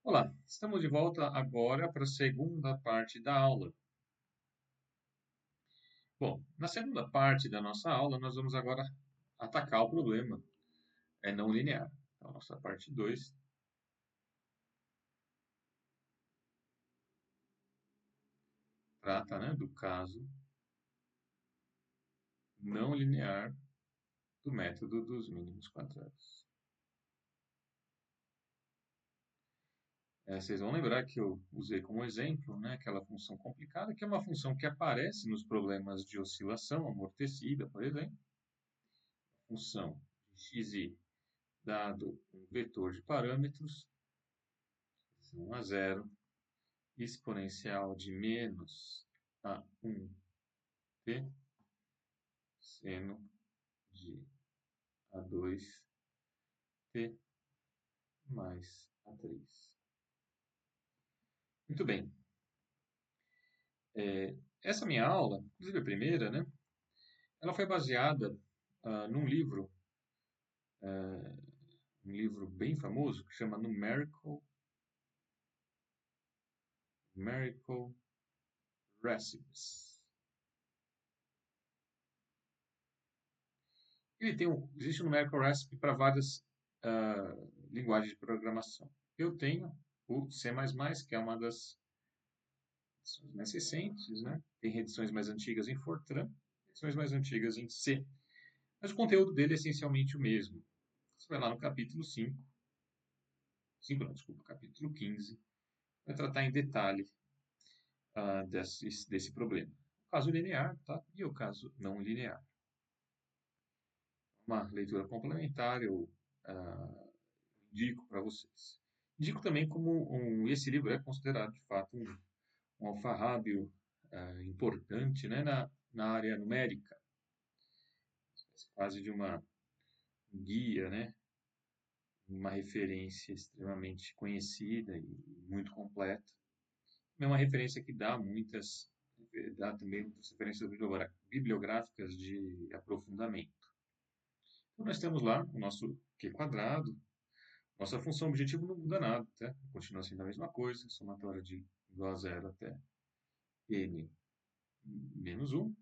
Olá, estamos de volta agora para a segunda parte da aula. Bom, na segunda parte da nossa aula, nós vamos agora atacar o problema não linear. Então, nossa parte 2 trata, do caso não linear do método dos mínimos quadrados. Vocês vão lembrar que eu usei como exemplo, aquela função complicada, que é uma função que aparece nos problemas de oscilação amortecida, por exemplo. A função de xi dado um vetor de parâmetros, 1 a 0, exponencial de menos a 1t, seno de a2t mais a3. Muito bem. Essa minha aula, inclusive a primeira, ela foi baseada num livro, um livro bem famoso, que chama Numerical Recipes. Existe um Numerical Recipe para várias linguagens de programação. Eu tenho o C++, que é uma das edições mais recentes, Tem edições mais antigas em Fortran, edições mais antigas em C. Mas o conteúdo dele é essencialmente o mesmo. Você vai lá no capítulo 5 não, desculpa, capítulo 15, vai tratar em detalhe desse problema. O caso linear, tá? E o caso não linear. Uma leitura complementar eu indico para vocês. Indico também como esse livro é considerado, de fato, um alfarrábio importante na área numérica. Quase de uma guia, uma referência extremamente conhecida e muito completa. É uma referência que dá também muitas referências bibliográficas de aprofundamento. Então, nós temos lá o nosso Q quadrado. Nossa função objetivo não muda nada, tá? Continua sendo a mesma coisa, somatória de igual a 0 até n menos 1,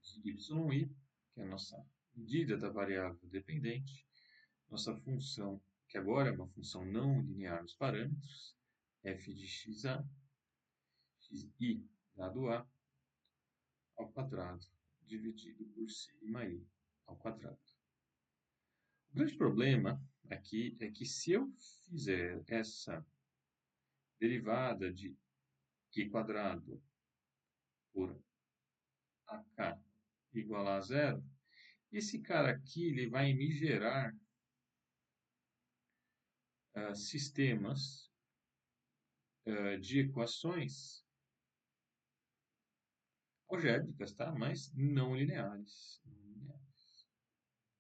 de yi, que é a nossa medida da variável dependente, nossa função, que agora é uma função não linear nos parâmetros, f de xa, xi dado a, ao quadrado, dividido por sigma i ao quadrado. O grande problema aqui é que se eu fizer essa derivada de q quadrado por ak igual a zero, esse cara aqui ele vai me gerar sistemas de equações algébricas, tá? Mas não lineares,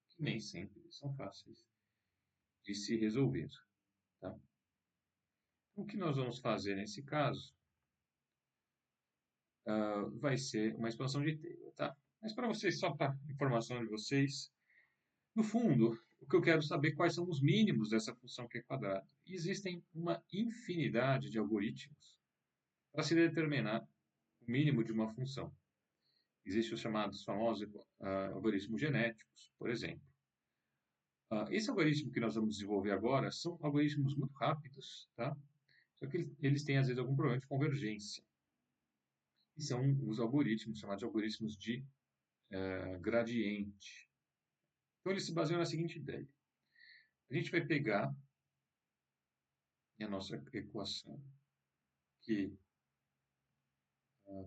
que nem sempre são fáceis de se resolver. Tá? O que nós vamos fazer nesse caso vai ser uma expansão de Taylor. Tá? Mas para vocês, só para informação de vocês, no fundo, o que eu quero saber é quais são os mínimos dessa função q quadrado. E existem uma infinidade de algoritmos para se determinar o mínimo de uma função. Existem os chamados famosos algoritmos genéticos, por exemplo. Esse algoritmo que nós vamos desenvolver agora são algoritmos muito rápidos, tá? Só que eles têm, às vezes, algum problema de convergência. E são os algoritmos chamados de algoritmos de gradiente. Então, eles se baseiam na seguinte ideia. A gente vai pegar a nossa equação Q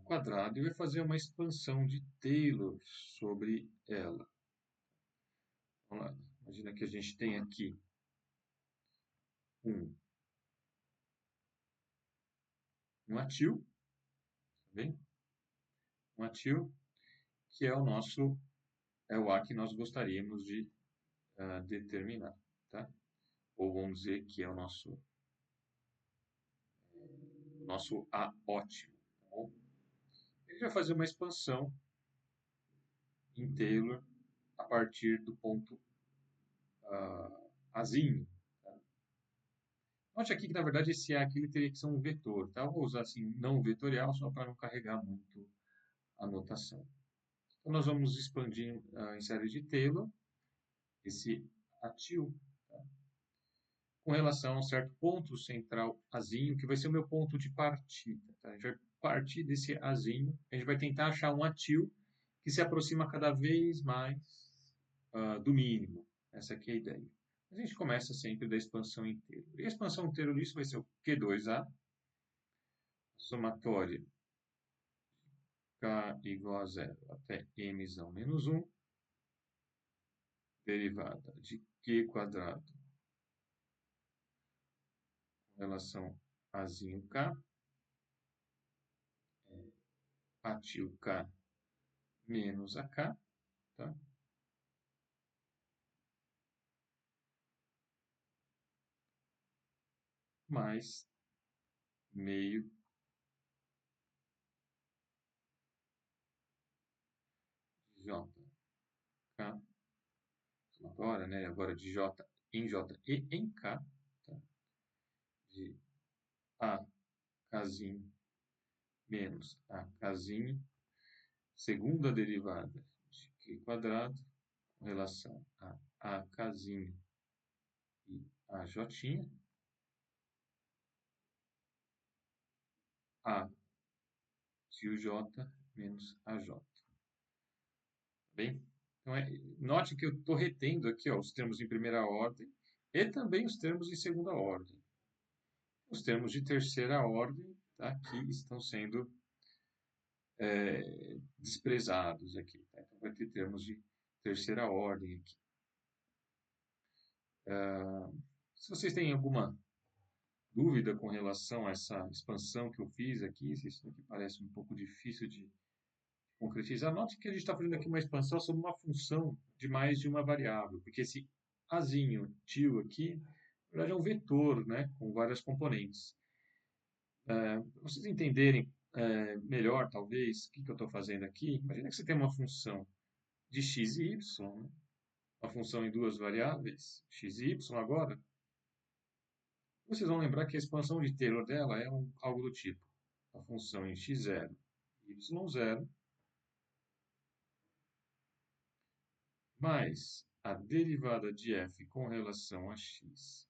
quadrado e vai fazer uma expansão de Taylor sobre ela. Vamos lá. Imagina que a gente tem aqui um atil, tá bem? Um atil que é o A que nós gostaríamos de determinar, tá? Ou vamos dizer que é o nosso A ótimo. Tá bom? Ele vai fazer uma expansão em Taylor a partir do ponto Azinho. Tá? Note aqui que, na verdade, esse A aqui ele teria que ser um vetor, tá? Eu vou usar assim, não vetorial, só para não carregar muito a notação. Então, nós vamos expandir em série de Taylor esse atil, tá? Com relação a um certo ponto central azinho, que vai ser o meu ponto de partida. Tá? A gente vai partir desse azinho, a gente vai tentar achar um atil que se aproxima cada vez mais do mínimo. Essa aqui é a ideia. A gente começa sempre da expansão inteira. E a expansão inteira disso vai ser o Q2A, somatória K igual a zero até M menos 1, derivada de Q quadrado com relação a zinho K, atil K menos AK, tá? Mais meio J K, agora, né? Agora de J em J e em K, tá? De A Kzinho menos A Kzinho, segunda derivada de Q quadrado com relação a Kzinho e a J, A tio J menos AJ. Bem? Então, note que eu estou retendo aqui ó, os termos em primeira ordem e também os termos em segunda ordem. Os termos de terceira ordem tá, aqui estão sendo desprezados aqui. Tá? Então, vai ter termos de terceira ordem aqui. Se vocês têm alguma dúvida com relação a essa expansão que eu fiz aqui, se isso aqui parece um pouco difícil de concretizar, note que a gente está fazendo aqui uma expansão sobre uma função de mais de uma variável, porque esse azinho tio aqui, na verdade, é um vetor, né, com várias componentes. Para vocês entenderem melhor, talvez, o que eu estou fazendo aqui, imagina que você tem uma função de x e y, né, uma função em duas variáveis, x e y agora, vocês vão lembrar que a expansão de Taylor dela é algo do tipo a função em x0 e y0 mais a derivada de f com relação a x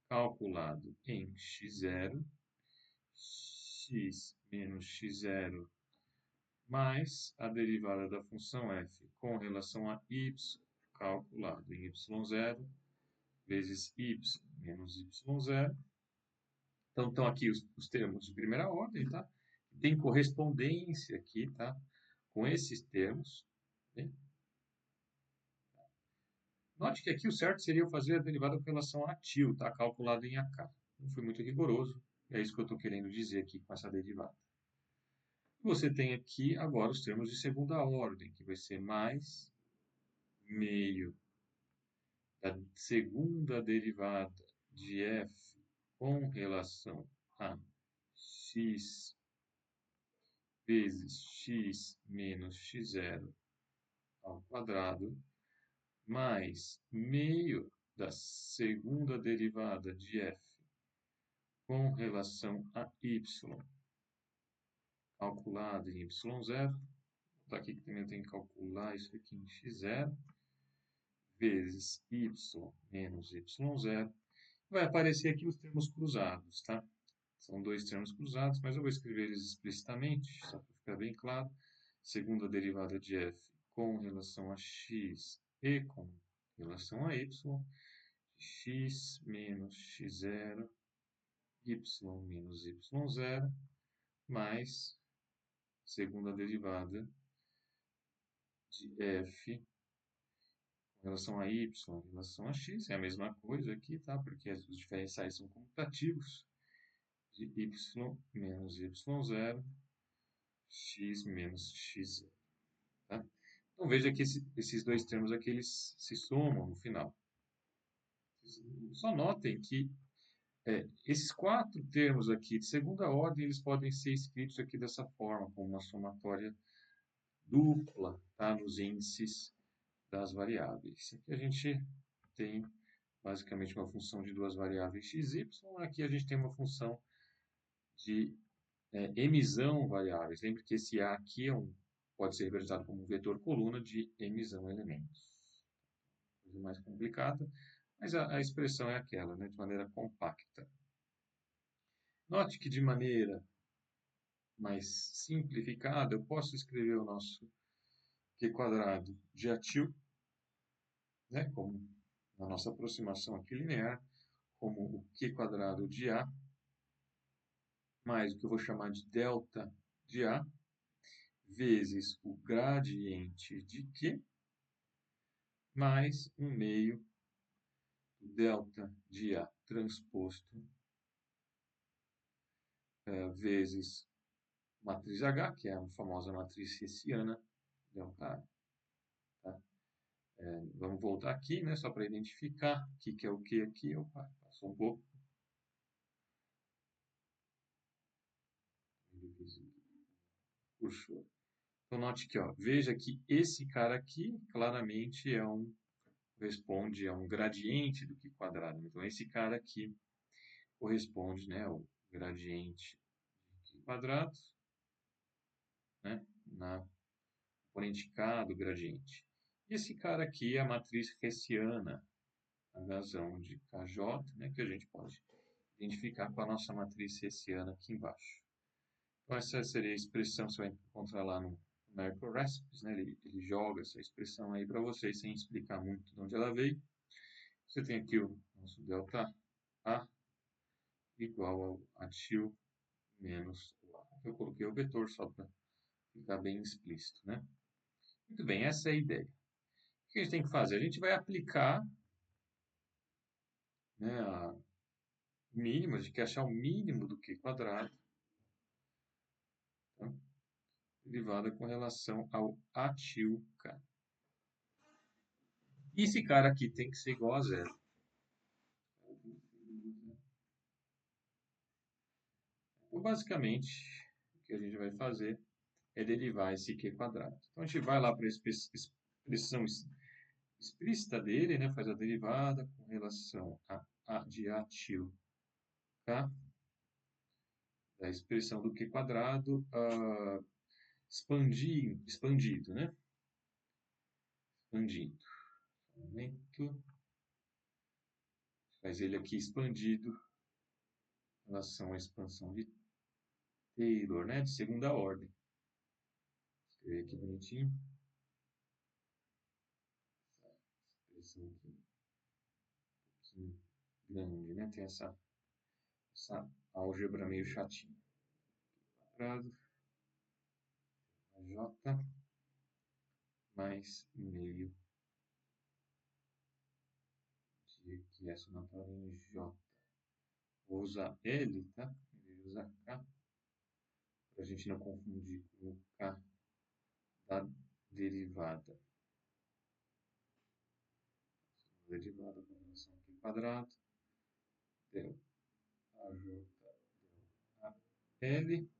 calculado em x0, x menos x0 mais a derivada da função f com relação a y calculado em y0 vezes y menos y0. Então, estão aqui os termos de primeira ordem, tá? Tem correspondência aqui, tá? Com esses termos. Bem? Note que aqui o certo seria eu fazer a derivada com relação a til, tá? Calculado em AK. Não fui muito rigoroso, é isso que eu estou querendo dizer aqui com essa derivada. Você tem aqui agora os termos de segunda ordem, que vai ser mais meio da segunda derivada de f com relação a x vezes x menos x0 ao quadrado, mais meio da segunda derivada de f com relação a y calculado em y0, daqui que também eu tenho que calcular isso aqui em x0, vezes y menos y0, vai aparecer aqui os termos cruzados, tá? São dois termos cruzados, mas eu vou escrever eles explicitamente, só para ficar bem claro. Segunda derivada de f com relação a x e com relação a y, x menos x0, y menos y0, mais segunda derivada de f com relação a y em relação a x, é a mesma coisa aqui, tá? Porque os diferenciais são comutativos, de y menos y0, x menos x0, tá? Então veja que esses dois termos aqui, eles se somam no final. Só notem que esses quatro termos aqui de segunda ordem, eles podem ser escritos aqui dessa forma, como uma somatória dupla, tá? Nos índices das variáveis. Aqui a gente tem basicamente uma função de duas variáveis x e y. Aqui a gente tem uma função de emissão variáveis. Lembre que esse A aqui pode ser representado como um vetor coluna de emissão elementos. Coisa mais complicada, mas a expressão é aquela, né, de maneira compacta. Note que de maneira mais simplificada, eu posso escrever o nosso Q quadrado de atil, né, como na nossa aproximação aqui linear, como o Q quadrado de A, mais o que eu vou chamar de delta de A, vezes o gradiente de Q, mais 1/2 do delta de A transposto vezes matriz H, que é a famosa matriz hessiana, delta A. Tá? Vamos voltar aqui, né, só para identificar o que é o que aqui. Opa, passou um pouco. Puxou. Então, note que, ó, veja que esse cara aqui claramente corresponde a um gradiente do Q quadrado. Então, esse cara aqui corresponde, né, ao gradiente de Q quadrado, né, na componente K do gradiente. E esse cara aqui é a matriz hessiana, a razão de KJ, né, que a gente pode identificar com a nossa matriz hessiana aqui embaixo. Então, essa seria a expressão que você vai encontrar lá no Merkle Recipes, né? Ele joga essa expressão aí para vocês sem explicar muito de onde ela veio. Você tem aqui o nosso delta A igual ao atil menos o A. Eu coloquei o vetor só para ficar bem explícito, né? Muito bem, essa é a ideia. O que a gente tem que fazer? A gente vai aplicar, né, a mínimo, a gente quer achar o mínimo do Q quadrado, tá? Derivada com relação ao atil K. E esse cara aqui tem que ser igual a zero. Então, basicamente, o que a gente vai fazer é derivar esse Q quadrado. Então, a gente vai lá para a expressão explícita dele, né? Faz a derivada com relação a de atil K, da expressão do Q quadrado expandido, né? Expandido. Momento. Faz ele aqui expandido em relação à expansão de Taylor, né? De segunda ordem. Vou escrever aqui bonitinho. Essa expressão aqui um pouquinho grande, né? Tem essa álgebra meio chatinha. Quadrado, J, mais meio de que é somatória em J. Vou usar L, tá? Em vez de usar K, para a gente não confundir com o K da derivada. Derivada com relação a Q quadrado, del AJ, del A L,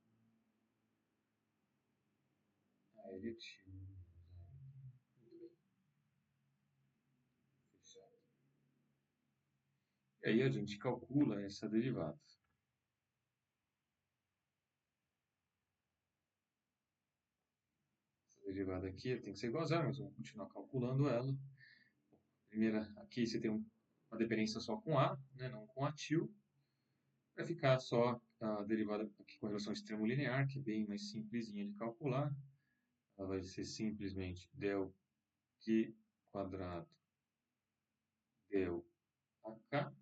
a L tio. Muito bem. Fechado. E aí a gente calcula essa derivada. Essa derivada aqui tem que ser igual a zero, mas vamos continuar calculando ela. Primeira, aqui você tem uma dependência só com A, né, não com atil. Vai ficar só a derivada aqui com relação ao extremo linear, que é bem mais simplesinha de calcular. Ela vai ser simplesmente del Q quadrado del AK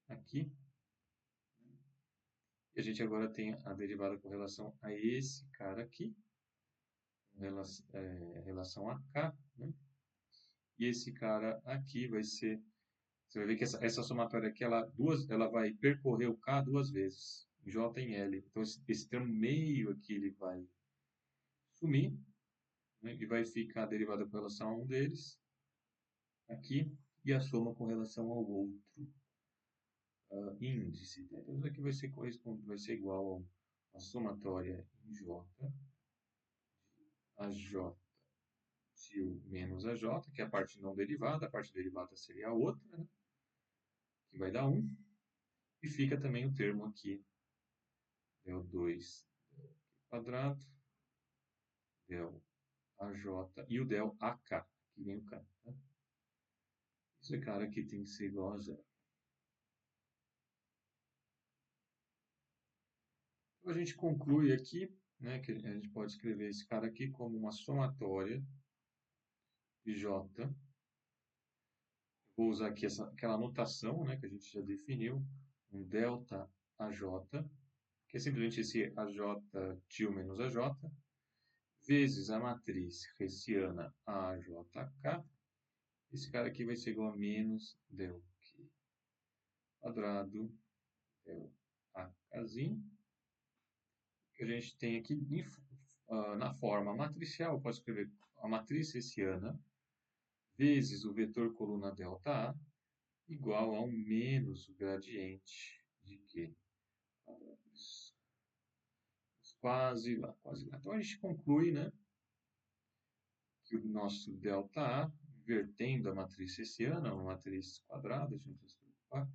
aqui. E a gente agora tem a derivada com relação a esse cara aqui, relação a K, né? E esse cara aqui vai ser, você vai ver que essa somatória aqui, ela vai percorrer o K duas vezes, em J e em L. Então, esse termo meio aqui, ele vai sumir, né? E vai ficar a derivada com relação a um deles, aqui, e a soma com relação ao outro índice. Então, isso aqui vai ser igual a somatória em J, a J tio menos a J, que é a parte não derivada, a parte derivada seria a outra, né? que vai dar 1, e fica também o termo aqui, del 2 quadrado, del AJ, e o del AK, que vem o K. Tá? Esse cara aqui tem que ser igual a 0. Então, a gente conclui aqui, né, que a gente pode escrever esse cara aqui como uma somatória de J. Vou usar aqui aquela notação, né, que a gente já definiu, um delta AJ, que é simplesmente esse AJ tio menos AJ, vezes a matriz hessiana AJK. Esse cara aqui vai ser igual a menos del Q quadrado del AKzinho, que a gente tem aqui na forma matricial. Eu posso escrever a matriz hessiana vezes o vetor coluna delta A igual a 1 menos o gradiente de Q. Quase lá, quase lá. Então a gente conclui, né, que o nosso delta A, invertendo a matriz hessiana, uma matriz quadrada, a gente não precisa se preocupar,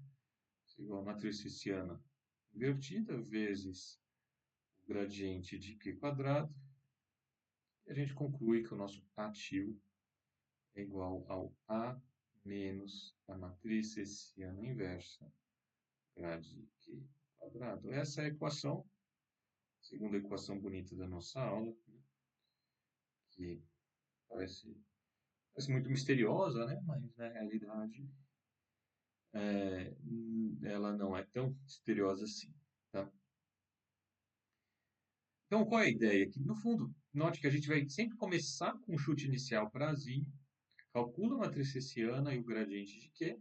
é igual a matriz hessiana invertida vezes o gradiente de Q quadrado, e a gente conclui que o nosso ativo é igual ao A menos a matriz hessiana inversa, grad de Q quadrado. Essa é a equação, segunda equação bonita da nossa aula, que parece muito misteriosa, né? Mas na realidade ela não é tão misteriosa assim. Tá? Então, qual é a ideia aqui? No fundo, note que a gente vai sempre começar com um chute inicial para Zinho, calcula a matriz hessiana e o gradiente de Q,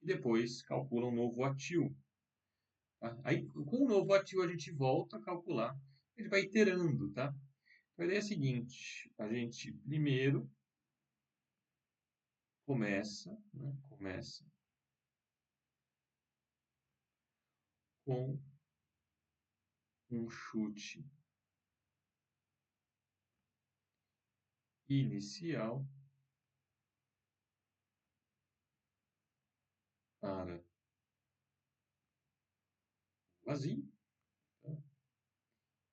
e depois calcula um novo ativo. Tá? Aí, com o novo ativo, a gente volta a calcular. Ele vai iterando, tá? Então, a ideia é a seguinte, a gente primeiro começa com um chute inicial para vazio, tá?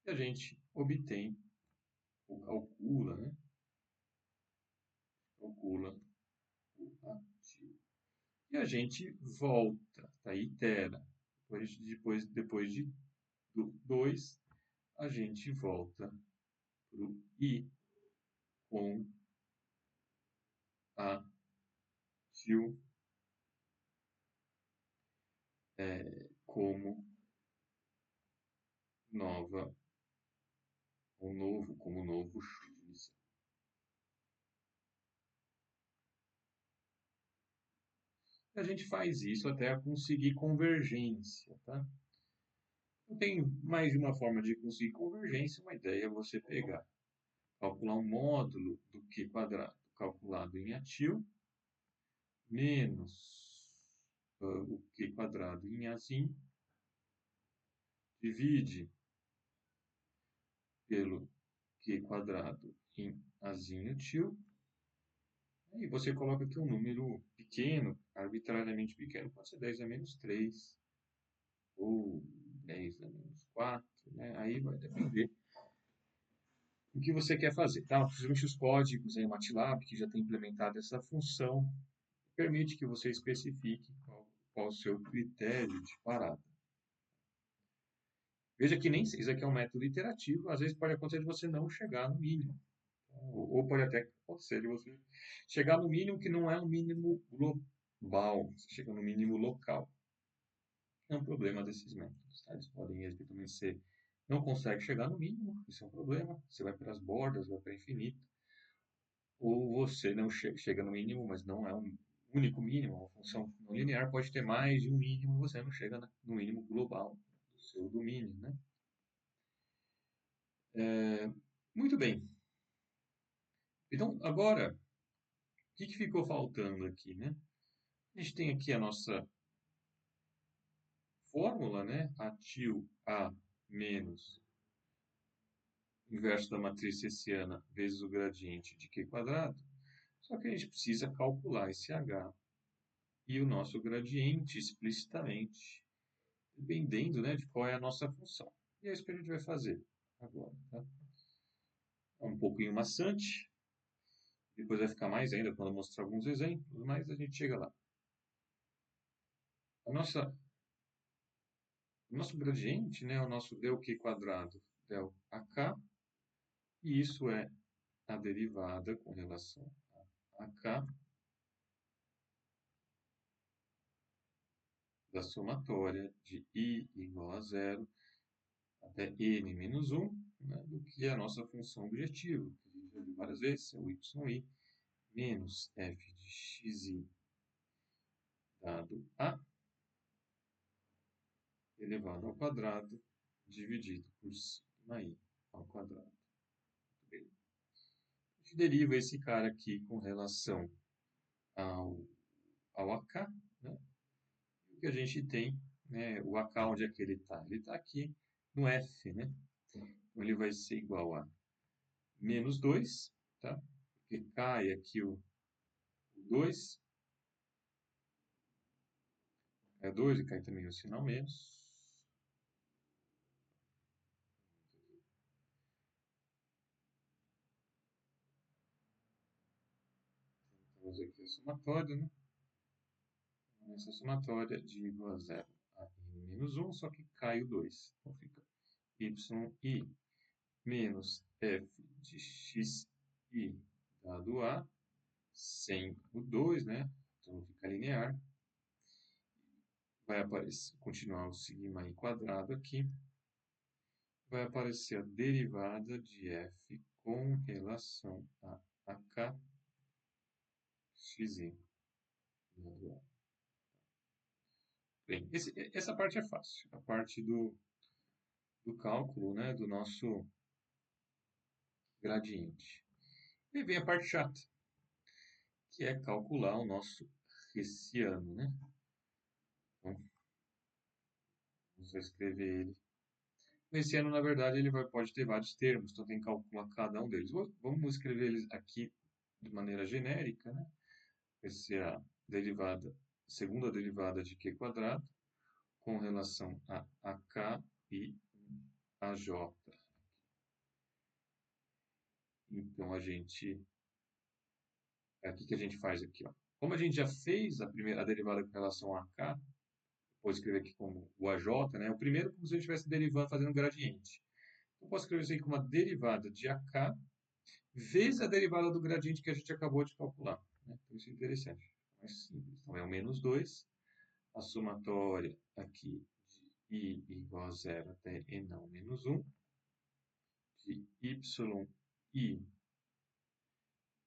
E a gente obtém, ou calcula, né? Calcula o ativo. E a gente volta, tá? Itera. Depois de 2, a gente volta para o I com ativo como como novo chute inicial. A gente faz isso até conseguir convergência, tá? Não tem mais de uma forma de conseguir convergência. Uma ideia é você pegar, calcular um módulo do Q quadrado calculado em ativo, menos o Q quadrado em Azinho, divide pelo Q quadrado em Azinho tio, e você coloca aqui um número pequeno, arbitrariamente pequeno, pode ser 10 a menos 3, ou 10 a menos 4, né? Aí vai depender do que você quer fazer, tá? Principalmente os códigos em MATLAB, que já tem implementado essa função, permite que você especifique qual o seu critério de parada. Veja que nem isso aqui é um método iterativo, às vezes pode acontecer de você não chegar no mínimo, ou pode até acontecer de você chegar no mínimo que não é um mínimo global, você chega no mínimo local. É um problema desses métodos, tá? Eles podem eventualmente ser, não consegue chegar no mínimo, isso é um problema, você vai para as bordas, vai para infinito, ou você não chega no mínimo, mas não é um único mínimo, uma função não linear pode ter mais de um mínimo, você não chega no mínimo global do seu domínio, né? Muito bem. Então, agora, o que ficou faltando aqui, né? A gente tem aqui a nossa fórmula, né? Atil A menos inverso da matriz hessiana vezes o gradiente de Q quadrado. Só que a gente precisa calcular esse H e o nosso gradiente explicitamente, dependendo, né, de qual é a nossa função. E é isso que a gente vai fazer agora. Tá? É um pouquinho maçante, depois vai ficar mais ainda quando eu mostrar alguns exemplos, mas a gente chega lá. O nosso gradiente, né, o nosso δq quadrado del AK, e isso é a derivada com relação a AK da somatória de I igual a zero até n menos 1, né, do que é a nossa função objetivo, que a gente já viu várias vezes, é o yi menos f de xi dado a elevado ao quadrado dividido por sigma i ao quadrado. Muito bem. A gente deriva esse cara aqui com relação ao AK, né? O que a gente tem, né, o AK onde é que ele está? Ele está aqui no F, né? Então ele vai ser igual a menos 2, tá? Porque cai aqui o 2, é 2 e cai também o sinal menos. Temos aqui a somatória, né? Essa somatória de igual a 0 a n menos 1, só que cai o 2. Então fica yi menos f de xi dado a, sem o 2, né? Então fica linear. Vai aparecer, continuar o sigma i quadrado aqui. Vai aparecer a derivada de f com relação a ak xi dado a. Bem, essa parte é fácil. A parte do cálculo, né, do nosso gradiente. E vem a parte chata, que é calcular o nosso hessiano, né? Então, vamos escrever ele. O hessiano, na verdade, ele pode ter vários termos, então tem que calcular cada um deles. Vamos escrever eles aqui de maneira genérica, né? Vai ser a derivada, segunda derivada de q quadrado com relação a AK e a J. Então, o que a gente faz aqui? Ó? Como a gente já fez a derivada com relação a AK, vou escrever aqui como o AJ, né? O primeiro como se a gente estivesse derivando, fazendo um gradiente. Então, posso escrever isso aqui como uma derivada de AK vezes a derivada do gradiente que a gente acabou de calcular. Né? Então, isso é interessante. Mais simples. Então, é o menos 2. A somatória aqui de i igual a 0 até e não menos 1. De yi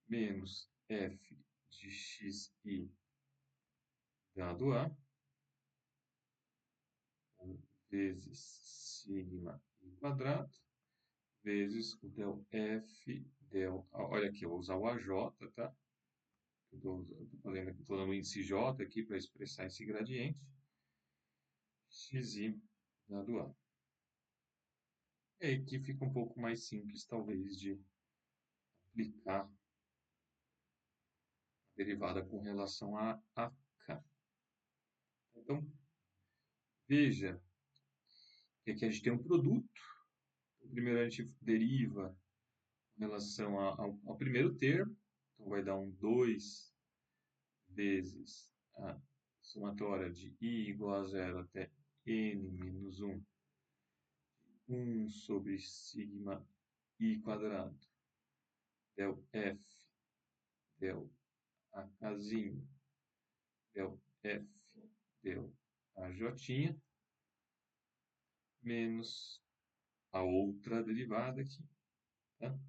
menos f de xi dado a vezes sigma i quadrado vezes o del f del... Olha aqui, eu vou usar o AJ, tá? Estou dando o índice J aqui para expressar esse gradiente. Xi dado A. E aí aqui fica um pouco mais simples, talvez, de aplicar a derivada com relação a AK. Então, veja que aqui a gente tem um produto. Primeiro a gente deriva em relação ao primeiro termo. Então, vai dar um 2 vezes a somatória de i igual a 0 até n menos 1, 1 sobre sigma i quadrado, del f, del akzinho, del f, del aj, menos a outra derivada aqui. Tá?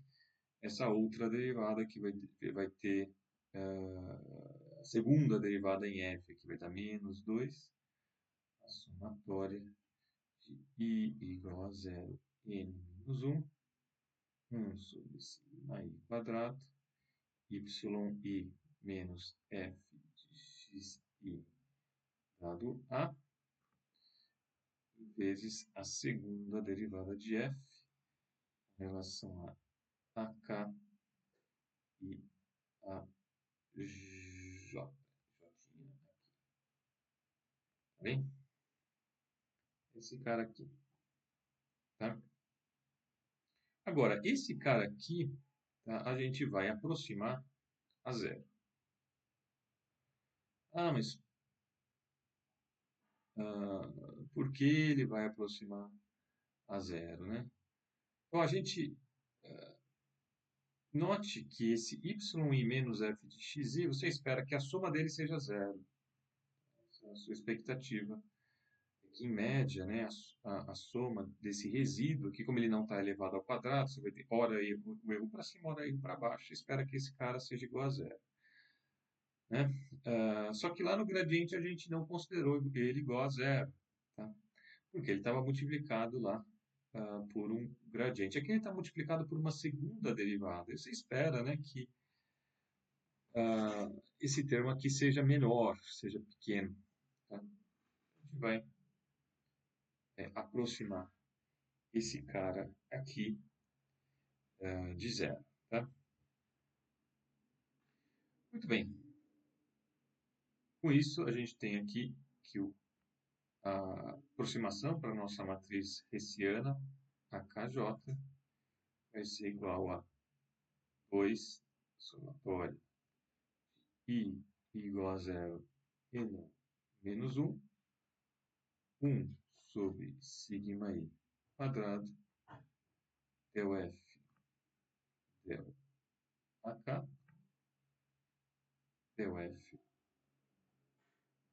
Essa outra derivada aqui vai ter a segunda derivada em f, que vai dar menos 2, a somatória de i igual a 0, n menos 1, 1 sobre sigma i quadrado, yi menos f de xi dado a, vezes a segunda derivada de f em relação a ak e a j. Tá bem? Esse cara aqui, tá? Agora, esse cara aqui, tá, a gente vai aproximar a zero. Ah, mas por que ele vai aproximar a zero, né? Bom, a gente note que esse y menos f de xi, você espera que a soma dele seja zero. Essa é a sua expectativa. Que, em média, né, a soma desse resíduo aqui, como ele não está elevado ao quadrado, você vai ter ora o erro para cima, ora erro para baixo. Você espera que esse cara seja igual a zero. Né? Só que lá no gradiente a gente não considerou ele igual a zero. Tá? Porque ele estava multiplicado lá por um gradiente. Aqui ele está multiplicado por uma segunda derivada. Você espera, né, que esse termo aqui seja menor, seja pequeno. Tá? A gente vai aproximar esse cara aqui de zero. Tá? Muito bem. Com isso, a gente tem aqui que a aproximação para a nossa matriz hessiana, AKJ, vai ser igual a 2 somatório I igual a zero e não menos 1 sobre sigma I quadrado, del F, del AK, del F,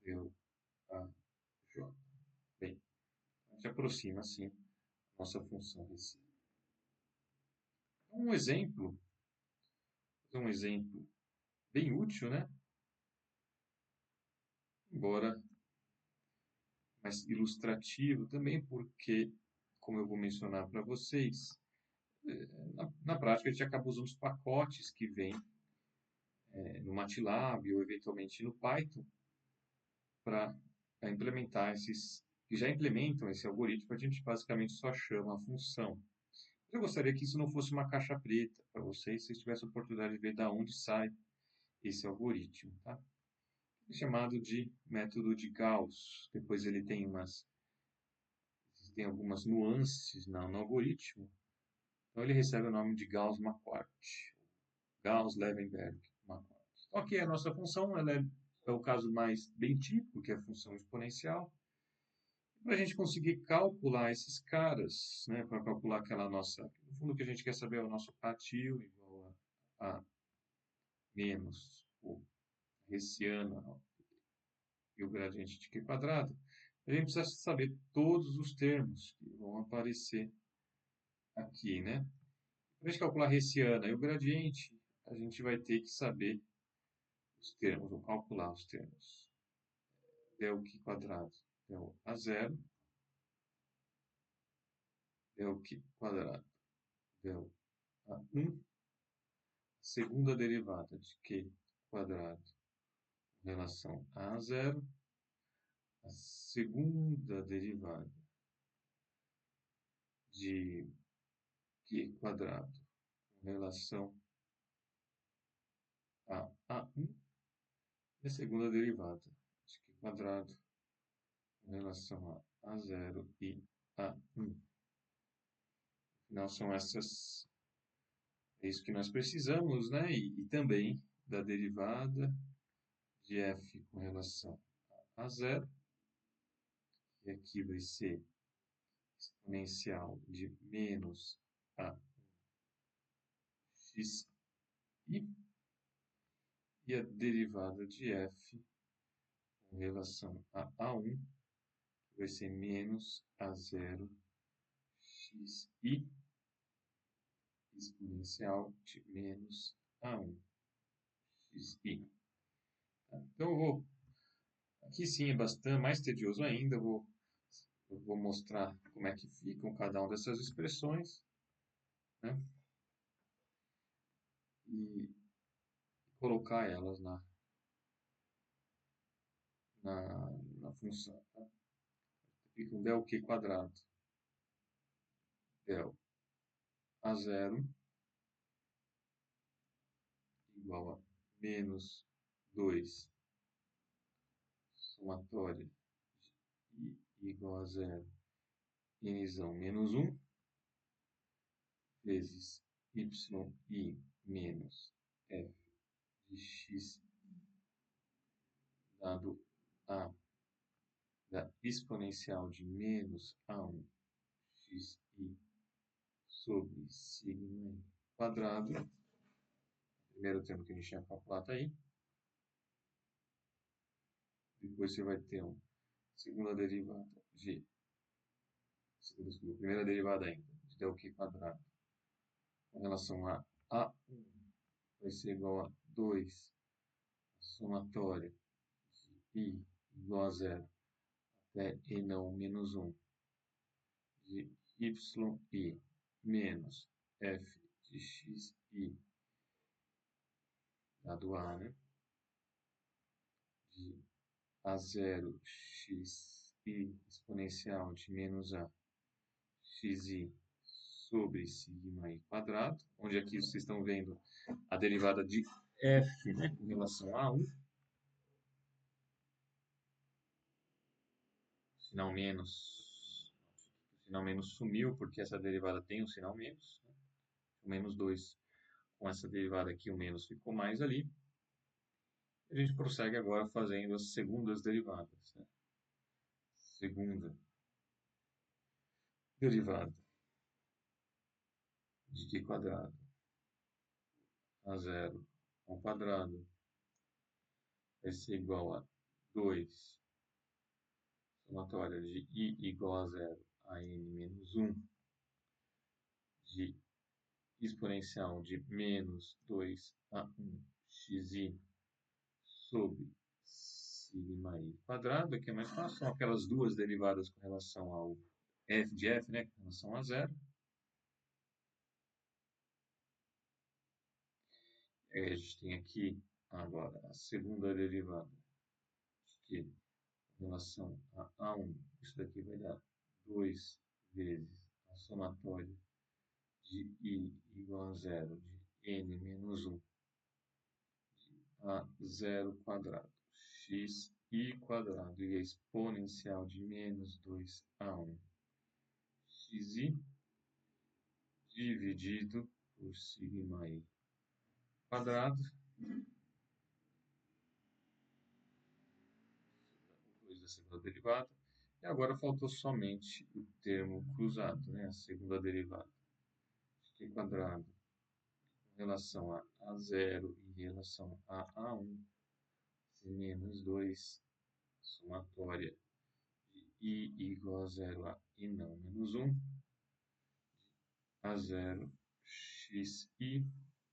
del AJ. Bem, a gente aproxima assim a nossa função hessiana. Um exemplo bem útil, né? Embora mais ilustrativo também, porque, como eu vou mencionar para vocês, na prática a gente acaba usando os pacotes que vêm no MATLAB ou eventualmente no Python para implementar que já implementam esse algoritmo, a gente basicamente só chama a função. Eu gostaria que isso não fosse uma caixa preta para vocês, se vocês tivessem a oportunidade de ver de onde sai esse algoritmo. Tá? É chamado de método de Gauss. Depois ele tem algumas nuances no algoritmo. Então ele recebe o nome de Gauss-Marquardt, Gauss-Levenberg-Marquardt. Então aqui é a nossa função, ela é o caso mais bem típico, que é a função exponencial. Para a gente conseguir calcular esses caras, né, para calcular aquela nossa... No fundo, o que a gente quer saber é o nosso patil igual a menos o hessiano e o gradiente de Q quadrado. A gente precisa saber todos os termos que vão aparecer aqui, né? Para a gente calcular a hessiana e o gradiente, a gente vai ter que saber os termos, ou calcular os termos. Del Q quadrado, del a zero, del Q quadrado, del a 1, segunda derivada de Q quadrado em relação a zero, a segunda derivada de Q quadrado em relação a A1 e a segunda derivada de Q quadrado em relação a A0 e A1. Afinal, é isso que nós precisamos, né? E também da derivada de f com relação a zero, que aqui vai ser exponencial de menos a x e a derivada de f com relação a A1, que vai ser menos a zero xi exponencial de menos A1 xi. Então, aqui sim é bastante mais tedioso ainda, eu vou mostrar como é que ficam cada uma dessas expressões, né? E colocar elas na função. Tá? Fica um del Q quadrado, del a zero, igual a menos 2 somatória zero nzão menos 1 vezes yi menos f de x dado a da exponencial de menos a1 xi sobre sigma i quadrado. Primeiro termo que a gente tinha calculado aí. Depois você vai ter uma segunda derivada de... primeira derivada ainda, de Δ quadrado com relação a A1 vai ser igual a 2 somatória de I igual a zero até E não menos 1 de yi menos f de xi dado A, né? De A0 xi exponencial de menos a xi sobre sigma i quadrado, onde aqui vocês estão vendo a derivada de f, né, com relação a 1. Sinal menos, o sinal menos sumiu porque essa derivada tem um sinal menos, né? O menos 2 com essa derivada aqui, o menos ficou mais ali. A gente prossegue agora fazendo as segundas derivadas, né? Segunda derivada de q quadrado a zero ao quadrado vai ser igual a 2 somatória de i igual a zero a n menos 1 de exponencial de menos 2 a 1 xi sobre sigma i quadrado. Aqui é mais fácil, são aquelas duas derivadas com relação ao f de f, né, com relação a zero. A gente tem aqui agora a segunda derivada de q com relação a A1. Isso daqui vai dar 2 vezes a somatória de i igual a zero de n menos 1 de a0 quadrado xi quadrado e a exponencial de menos 2 a 1 xi dividido por sigma i quadrado. Da segunda derivada. E agora faltou somente o termo cruzado, né? A segunda derivada de q quadrado em relação a A0 e em relação a A1 menos 2 somatória de i igual a zero a i não menos 1 A0 xi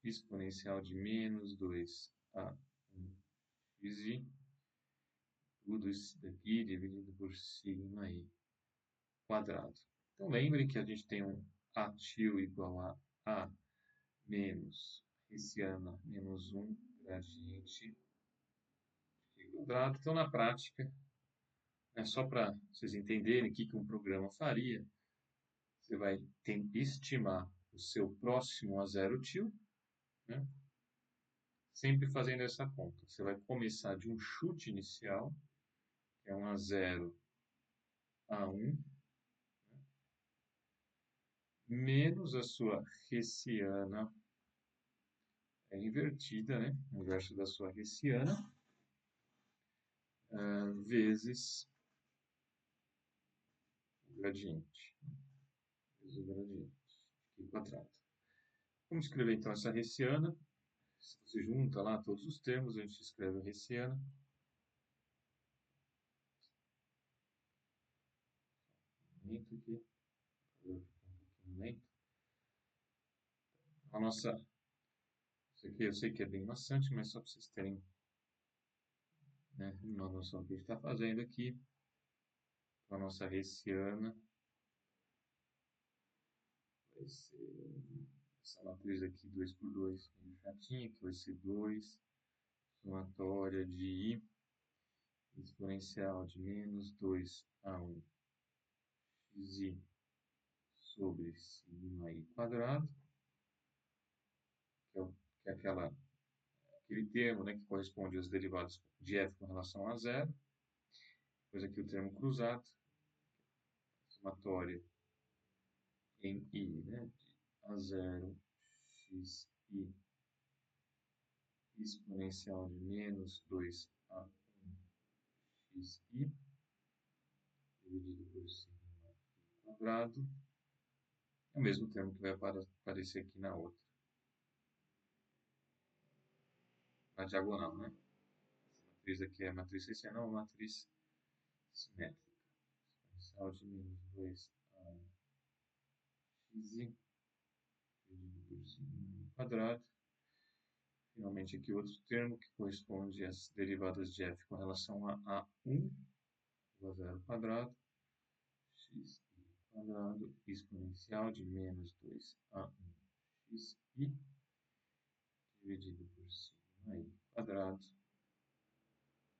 exponencial de menos 2 a 1 xi, tudo isso daqui dividido por sigma i quadrado. Então lembre que a gente tem um ativo igual a A menos hessiana menos 1 gradiente quadrado. Então na prática, só para vocês entenderem o que um programa faria, você vai estimar o seu próximo a zero tio, né? Sempre fazendo essa conta. Você vai começar de um chute inicial, que é um A0 a 1, menos a sua hessiana invertida, né? O inverso da sua hessiana, vezes o gradiente. Vezes o gradiente aqui quadrado. Vamos escrever então essa hessiana. Se você junta lá todos os termos, a gente escreve a hessiana. Lento aqui. Um pouquinho lento. A nossa... Isso aqui eu sei que é bem maçante, mas só para vocês terem, né, uma noção do que a gente está fazendo aqui. A nossa hessiana vai ser essa matriz aqui 2 por 2 meio chatinha, que vai ser 2 somatória de i exponencial de menos 2 a 1 xi sobre sigma i quadrado, que é aquele termo, né, que corresponde às derivadas de f com relação a zero. Depois aqui o termo cruzado, somatória em I, né, de A0 xi exponencial de menos 2a1 xi dividido por sigma i quadrado, é o mesmo termo que vai aparecer aqui na outra, na diagonal, né? Essa matriz aqui é a matriz hessiana, é uma matriz simétrica. Exponencial de menos 2a1 xi dividido por sigma i quadrado. Finalmente aqui outro termo que corresponde às derivadas de f com relação a a1 igual a zero quadrado, xi quadrado exponencial de menos 2a1 xi dividido por sigma i quadrado.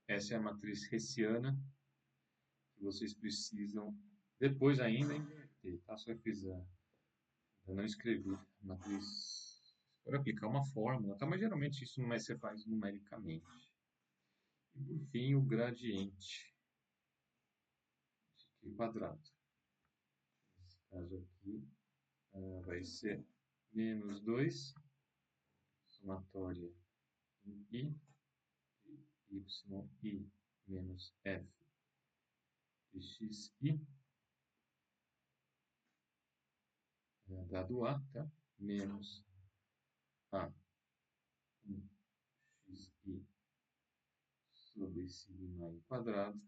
Essa é a matriz hessiana que vocês precisam depois ainda inverter, tá? Só fiz eu não escrevi a matriz para aplicar uma fórmula, tá? Mas geralmente isso mais você faz numericamente. E por fim o gradiente de Q quadrado. Nesse caso aqui vai ser menos 2 somatória em I yi menos f de xi dado a, tá? Menos a 1 xi sobre sigma i quadrado.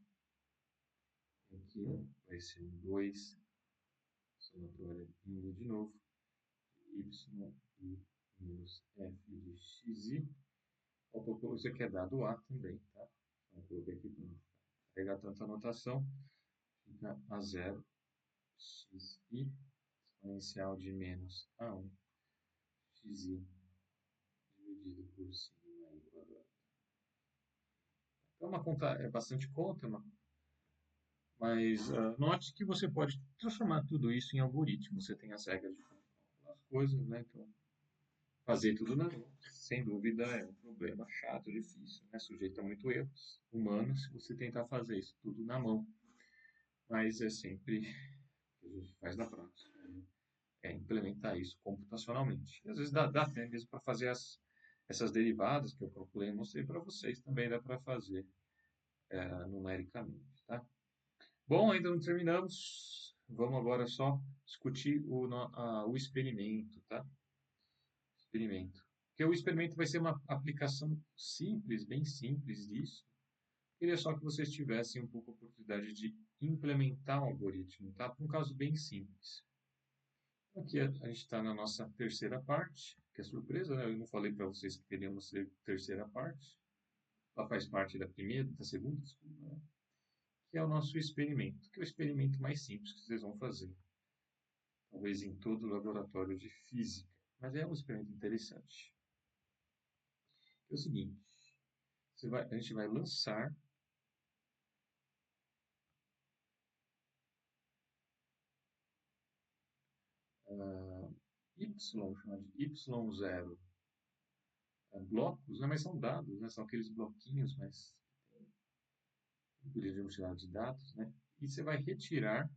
Aqui vai ser um 2 somatória em I de novo, y menos f de xi. Isso aqui é dado a também, tá? Então, eu coloquei aqui para não pegar tanta anotação. Fica a 0 xi exponencial de menos a1 xi dividido por sigma i quadrado. Então, uma conta é bastante conta, mas note que você pode transformar tudo isso em algoritmo. Você tem as regras de calcular as coisas, né? Então, fazer tudo na mão, sem dúvida, é um problema chato, difícil, né? Sujeito a muito erros humanos se você tentar fazer isso tudo na mão. Mas é sempre o que a gente faz na prática, né? É implementar isso computacionalmente. E às vezes dá até mesmo para fazer essas derivadas que eu calculei e mostrei para vocês, também dá para fazer numericamente, tá? Bom, ainda não terminamos. Vamos agora só discutir o experimento, tá? Experimento. Porque o experimento vai ser uma aplicação simples, bem simples disso. Queria só que vocês tivessem um pouco a oportunidade de implementar um algoritmo, tá? Para um caso bem simples. Aqui a gente está na nossa terceira parte, que é surpresa, né? Eu não falei para vocês que teríamos terceira parte. Ela faz parte da primeira, da segunda, desculpa, né? Que é o nosso experimento, que é o experimento mais simples que vocês vão fazer. Talvez em todo o laboratório de física. Mas é um experimento interessante. É o seguinte, a gente vai lançar chamado de Y0 blocos, né? Mas são dados, né? São aqueles bloquinhos, mas podemos chamar de dados, né? E você vai retirar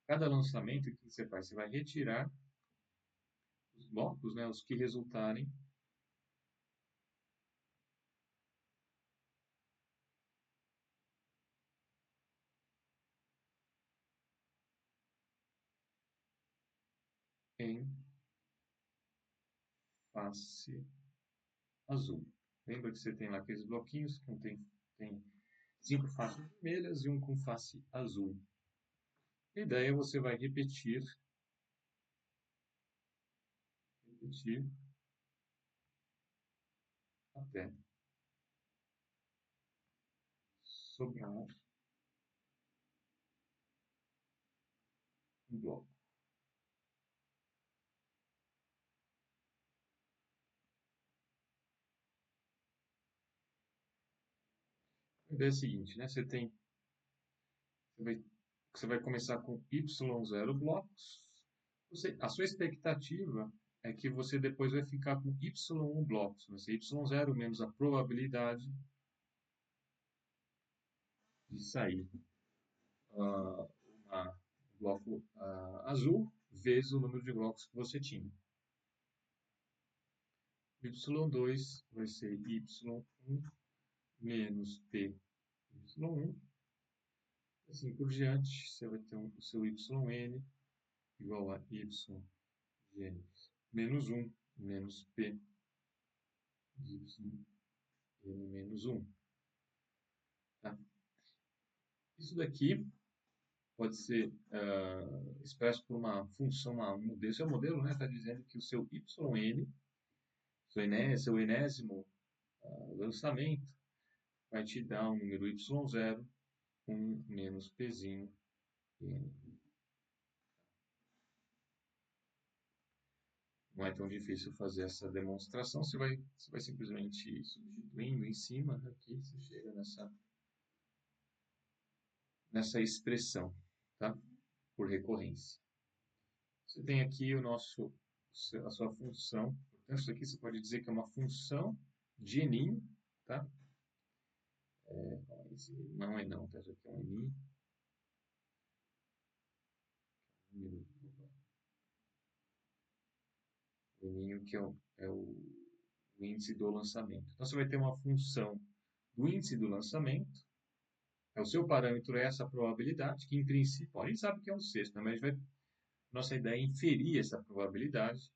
cada lançamento que você faz, você vai retirar os blocos, né? Os que resultarem em face azul. Lembra que você tem lá aqueles bloquinhos que tem 5 faces vermelhas e um com face azul. A ideia é você vai repetir até sobrar um bloco. A ideia é a seguinte, né? Você vai começar com Y0 blocos. A sua expectativa é que você depois vai ficar com Y1 blocos. Vai ser Y0 menos a probabilidade de sair um bloco azul vezes o número de blocos que você tinha. Y2 vai ser Y1 menos P Y1. Assim por diante, você vai ter o seu YN igual a YN menos 1 menos P YN menos 1. Tá? Isso daqui pode ser expresso por uma função, seu modelo está dizendo que o seu YN, seu enésimo lançamento, vai te dar um número Y0, 1 menos Pzinho N. Não é tão difícil fazer essa demonstração, você vai simplesmente ir substituindo em cima, aqui você chega nessa expressão, tá? Por recorrência. Você tem aqui a sua função, portanto, isso aqui você pode dizer que é uma função de N, tá? Não é não, tá? Isso aqui é um N. O N que é o índice do lançamento. Então, você vai ter uma função do índice do lançamento. O seu parâmetro é essa probabilidade, que em princípio, a gente sabe que é um sexto, né? Mas nossa ideia é inferir essa probabilidade.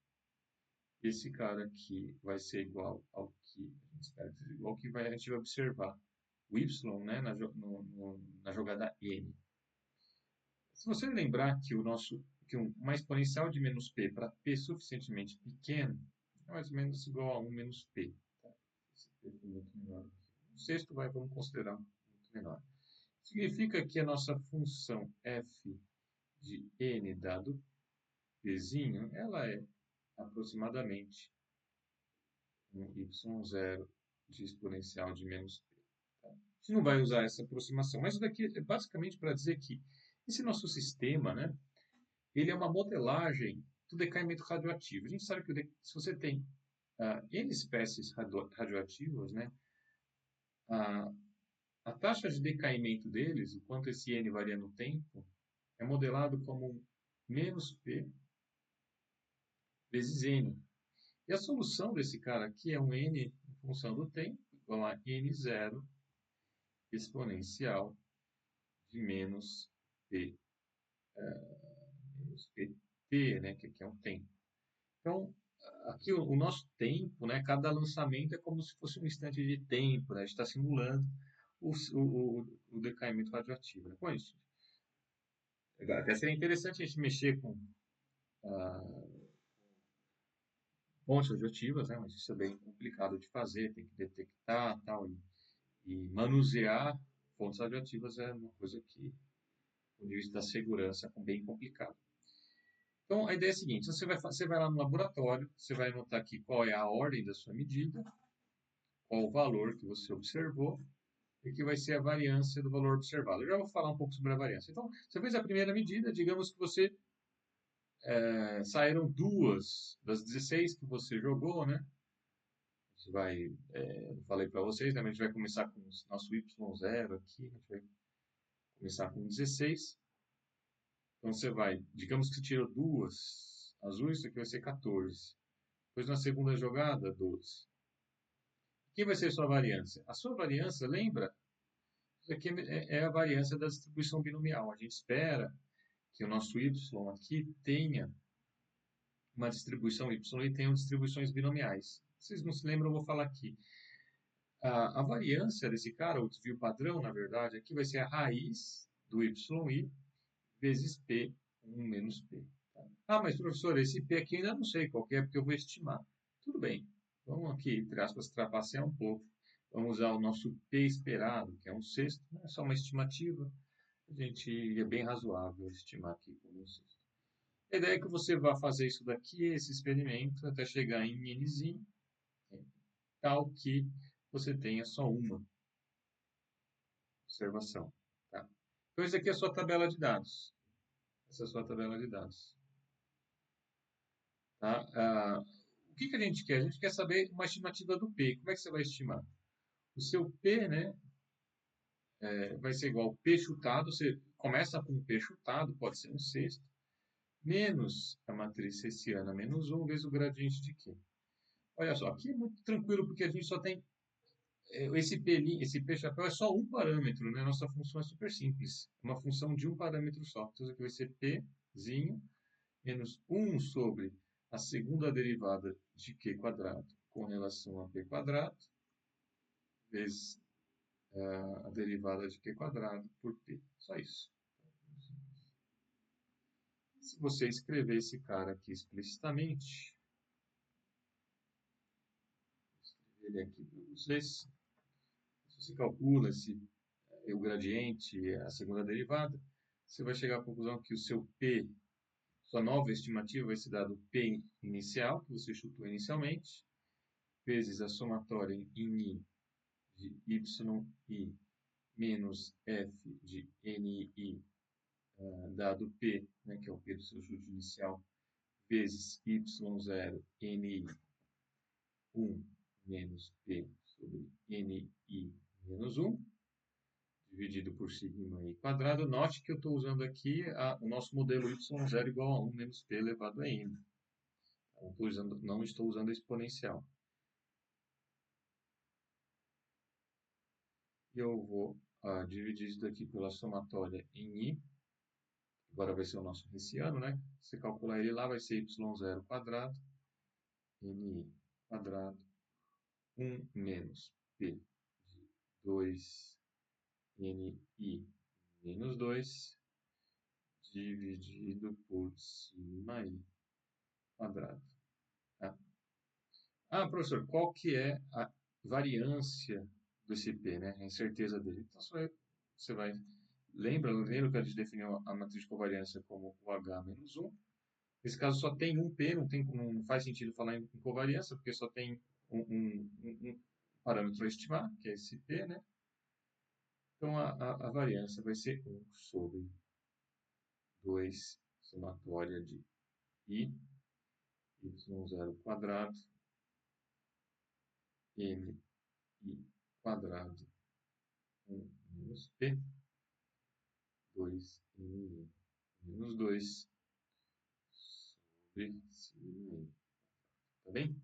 Esse cara aqui vai ser igual ao que a gente espera que seja igual ao que a gente vai observar. O y, né, na jogada n. Se você lembrar que uma exponencial de menos p para p suficientemente pequeno é mais ou menos igual a 1 menos p. Tá? Esse p é muito menor. O sexto vamos considerar muito menor. Significa que a nossa função f de n dado pzinho, ela é aproximadamente um y0 de exponencial de menos p. Tá? A gente não vai usar essa aproximação, mas isso daqui é basicamente para dizer que esse nosso sistema, né, ele é uma modelagem do decaimento radioativo. A gente sabe que se você tem N espécies radioativas, né, a taxa de decaimento deles, o quanto esse N varia no tempo, é modelado como menos P vezes N. E a solução desse cara aqui é um N em função do tempo, igual a N0 exponencial de menos pt, né, que aqui é um tempo. Então, aqui o nosso tempo, né, cada lançamento é como se fosse um instante de tempo, né, a gente está simulando o decaimento radioativo. Né? Com isso, até seria interessante a gente mexer com fontes radioativas, né, mas isso é bem complicado de fazer, tem que detectar tal, e manusear fontes radioativas é uma coisa que, do ponto de vista da segurança, é bem complicado. Então, a ideia é a seguinte, você vai lá no laboratório, você vai anotar aqui qual é a ordem da sua medida, qual o valor que você observou, e que vai ser a variância do valor observado. Eu já vou falar um pouco sobre a variância. Então, você fez a primeira medida, digamos que você saíram 2 das 16 que você jogou, né? Você vai, eu falei para vocês, né? A gente vai começar com o nosso y0 aqui, a gente vai começar com 16. Então você vai, digamos que você tirou 2 azuis, isso aqui vai ser 14. Depois na segunda jogada, 12. Quem vai ser a sua variância? A sua variância, lembra? Isso aqui é a variância da distribuição binomial. A gente espera que o nosso y aqui tenha uma distribuição y e tenham distribuições binomiais. Se vocês não se lembram, eu vou falar aqui. A variância desse cara, o desvio padrão, na verdade, aqui vai ser a raiz do yi vezes p, 1 menos p. Tá? Ah, mas professor, esse p aqui ainda não sei qual que é, porque eu vou estimar. Tudo bem. Vamos aqui, entre aspas, trapacear um pouco. Vamos usar o nosso p esperado, que é um sexto, é só uma estimativa. A gente é bem razoável estimar aqui como um sexto. A ideia é que você vá fazer isso daqui, esse experimento, até chegar em nzinho, tal que você tenha só uma observação. Tá? Então, isso aqui é a sua tabela de dados. Essa é a sua tabela de dados. Tá? O que a gente quer? A gente quer saber uma estimativa do P. Como é que você vai estimar? O seu P, né, vai ser igual ao P chutado. começa com um P chutado, pode ser um sexto, menos a matriz hessiana menos 1 vezes o gradiente de Q. Olha só, aqui é muito tranquilo, porque a gente só tem esse P chapéu é só um parâmetro, né? Nossa função é super simples. Uma função de um parâmetro só. Então, isso aqui vai ser Pzinho menos 1 sobre a segunda derivada de Q quadrado com relação a P quadrado, vezes a derivada de Q quadrado por P. Só isso. Se você escrever esse cara aqui explicitamente, vou escrever ele aqui para vocês. Se você calcula o gradiente, a segunda derivada, você vai chegar à conclusão que o seu P, sua nova estimativa vai ser dado P inicial, que você chutou inicialmente, vezes a somatória em I de YI menos F de NI, dado P, né, que é o P do seu chute inicial, vezes Y0 NI 1 menos P sobre NI menos 1, dividido por sigma i quadrado. Note que eu estou usando aqui o nosso modelo y0 igual a 1 menos p elevado a n. Não estou usando a exponencial. E eu vou dividir isso daqui pela somatória em i. Agora vai ser o nosso hessiano, né? Se calcular ele lá, vai ser y0 quadrado, ni quadrado, 1 menos p de 2 ni menos 2, dividido por sigma i quadrado. Tá? Professor, qual que é a variância desse P, né? A incerteza dele. Então, você vai... Lembra que a gente definiu a matriz de covariância como o H menos 1? Nesse caso, só tem um P, não faz sentido falar em covariância, porque só tem um parâmetro a estimar, que é esse P, né? Então, a variância vai ser 1 sobre 2 somatória de I, y0 quadrado, n i quadrado 1 menos p, 2 n menos 2 sobre sigma i. Tá bem?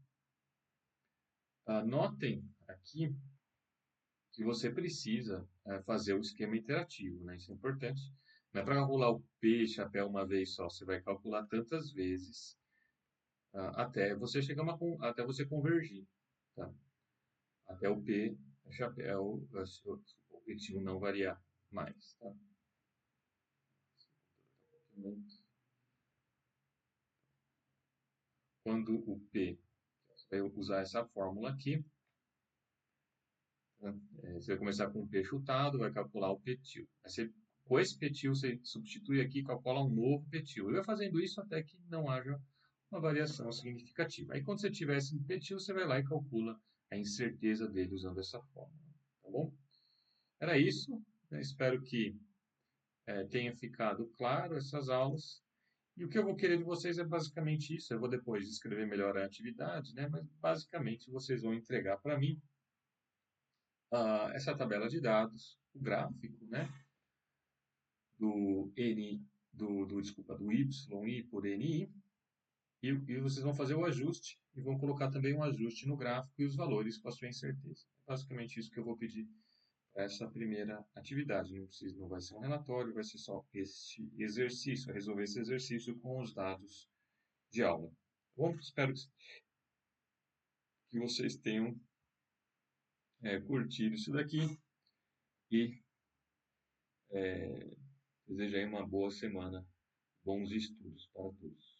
Notem aqui que você precisa fazer o esquema iterativo, né? Isso é importante. Não é para calcular o P chapéu uma vez só, você vai calcular tantas vezes até você chegar até você convergir, tá? Até o P chapéu, o objetivo não variar mais, tá? Quando o P, você vai usar essa fórmula aqui, né? Você vai começar com o P chutado, vai calcular o petil. Com esse petil, você substitui aqui e calcula um novo petil. E vai fazendo isso até que não haja uma variação significativa. Aí, quando você tiver esse petil, você vai lá e calcula a incerteza dele usando essa fórmula. Tá bom? Era isso. Né? Espero que tenha ficado claro essas aulas. E o que eu vou querer de vocês é basicamente isso. Eu vou depois escrever melhor a atividade, né? Mas basicamente vocês vão entregar para mim essa tabela de dados, o gráfico, né? Do N, desculpa, do YI por NI, e vocês vão fazer o ajuste e vão colocar também um ajuste no gráfico e os valores com a sua incerteza. É basicamente isso que eu vou pedir para essa primeira atividade. Não vai ser um relatório, vai ser só este exercício, resolver esse exercício com os dados de aula. Bom, espero que vocês tenham curtido isso daqui e desejo aí uma boa semana, bons estudos para todos.